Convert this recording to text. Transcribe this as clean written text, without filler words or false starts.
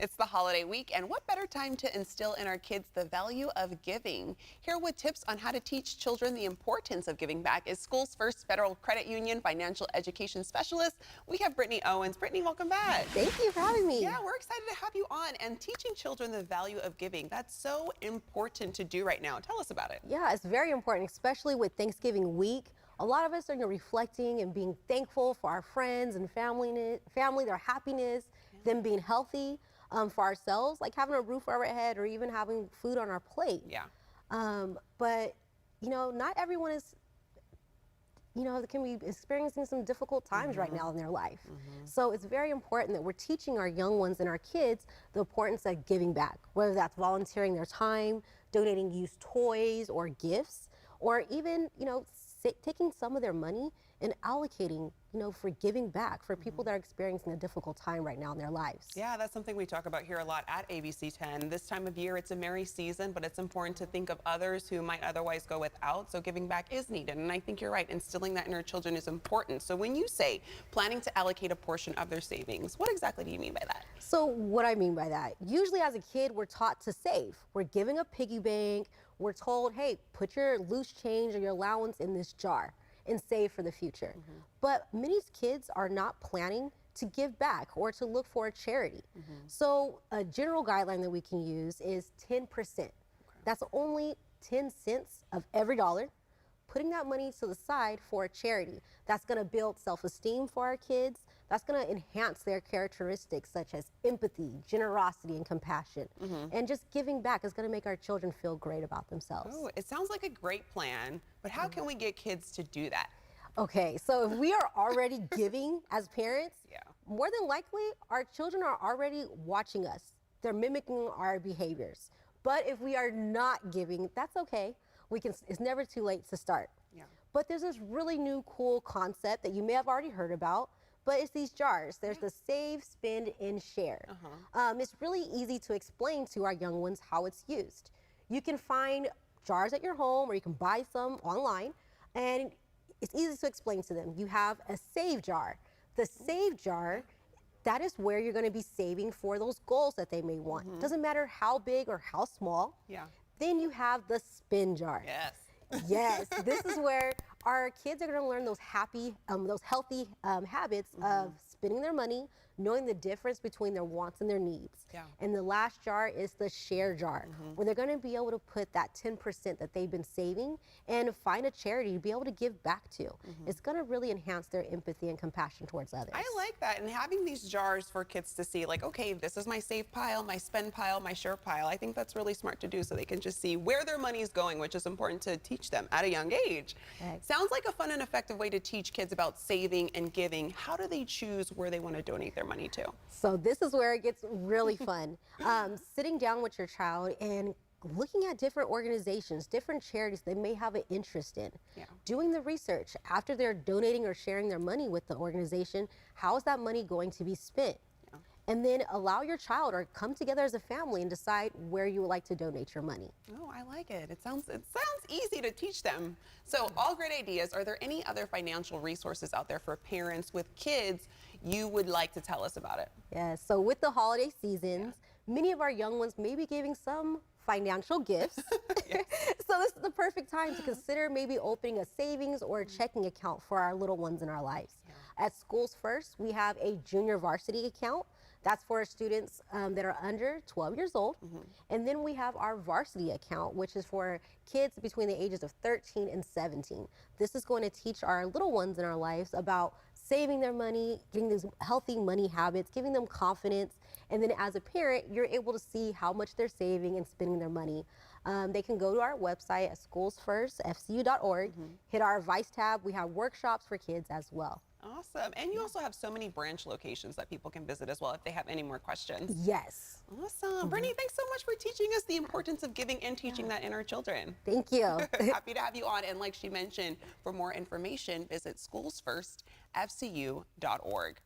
It's the holiday week, and what better time to instill in our kids the value of giving? Here with tips on how to teach children the importance of giving back is Schools First Federal Credit Union Financial Education Specialist. We have Brittany Owens. Brittany, welcome back. Thank you for having me. Yeah, we're excited to have you on, and teaching children the value of giving. That's so important to do right now. Tell us about it. Yeah, it's very important, especially with Thanksgiving week. A lot of us are reflecting and being thankful for our friends and family, their happiness, them being healthy. For ourselves, like having a roof over our head or even having food on our plate. Yeah. But, not everyone is, can be experiencing some difficult times right now in their life. So it's very important that we're teaching our young ones and our kids the importance of giving back, whether that's volunteering their time, donating used toys or gifts, or even, taking some of their money and allocating, for giving back for people that are experiencing a difficult time right now in their lives. Yeah, that's something we talk about here a lot at ABC 10. This time of year, it's a merry season, but it's important to think of others who might otherwise go without, so giving back is needed. And I think you're right, instilling that in our children is important. So when you say planning to allocate a portion of their savings, what exactly do you mean by that? So what I mean by that, usually as a kid, we're taught to save. We're giving a piggy bank. We're told, hey, put your loose change or your allowance in this jar and save for the future. But many kids are not planning to give back or to look for a charity. So a general guideline that we can use is 10%. That's only 10 cents of every dollar, putting that money to the side for a charity. That's gonna build self-esteem for our kids. That's gonna enhance their characteristics such as empathy, generosity, and compassion. And just giving back is gonna make our children feel great about themselves. Oh, it sounds like a great plan, but how can we get kids to do that? Okay, so if we are already giving as parents, more than likely our children are already watching us. They're mimicking our behaviors. But if we are not giving, that's okay. It's never too late to start. But there's this really new cool concept that you may have already heard about, but it's these jars. There's the save, spend, and share. It's really easy to explain to our young ones how it's used. You can find jars at your home or you can buy some online, and it's easy to explain to them. You have a save jar. The save jar, that is where you're gonna be saving for those goals that they may want. Doesn't matter how big or how small. Then you have the spend jar. Yes, this is where our kids are going to learn those healthy habits of spending their money, knowing the difference between their wants and their needs. And the last jar is the share jar, where they're going to be able to put that 10% that they've been saving and find a charity to be able to give back to. It's going to really enhance their empathy and compassion towards others. I like that, and having these jars for kids to see, like, okay, this is my save pile, my spend pile, my share pile. I think that's really smart to do so they can just see where their money is going, which is important to teach them at a young age. Sounds like a fun and effective way to teach kids about saving and giving. How do they choose where they want to donate their money to? So this is where it gets really fun. Sitting down with your child and looking at different organizations, different charities they may have an interest in. Doing the research after they're donating or sharing their money with the organization, how is that money going to be spent? And then allow your child or come together as a family and decide where you would like to donate your money. Oh, I like it. It sounds easy to teach them. So all great ideas. Are there any other financial resources out there for parents with kids you would like to tell us about it? Yes, so with the holiday seasons, many of our young ones may be giving some financial gifts. So this is the perfect time to consider maybe opening a savings or a checking account for our little ones in our lives. At Schools First, we have a junior varsity account. That's for students that are under 12 years old. And then we have our varsity account, which is for kids between the ages of 13 and 17. This is going to teach our little ones in our lives about saving their money, getting these healthy money habits, giving them confidence. And then as a parent, you're able to see how much they're saving and spending their money. They can go to our website at SchoolsFirstFCU.org, hit our advice tab. We have workshops for kids as well. Awesome. And you also have so many branch locations that people can visit as well if they have any more questions. Yes. Awesome. Brittany, thanks so much for teaching us the importance of giving and teaching that in our children. Thank you. Happy to have you on. And like she mentioned, for more information, visit SchoolsFirstFCU.org.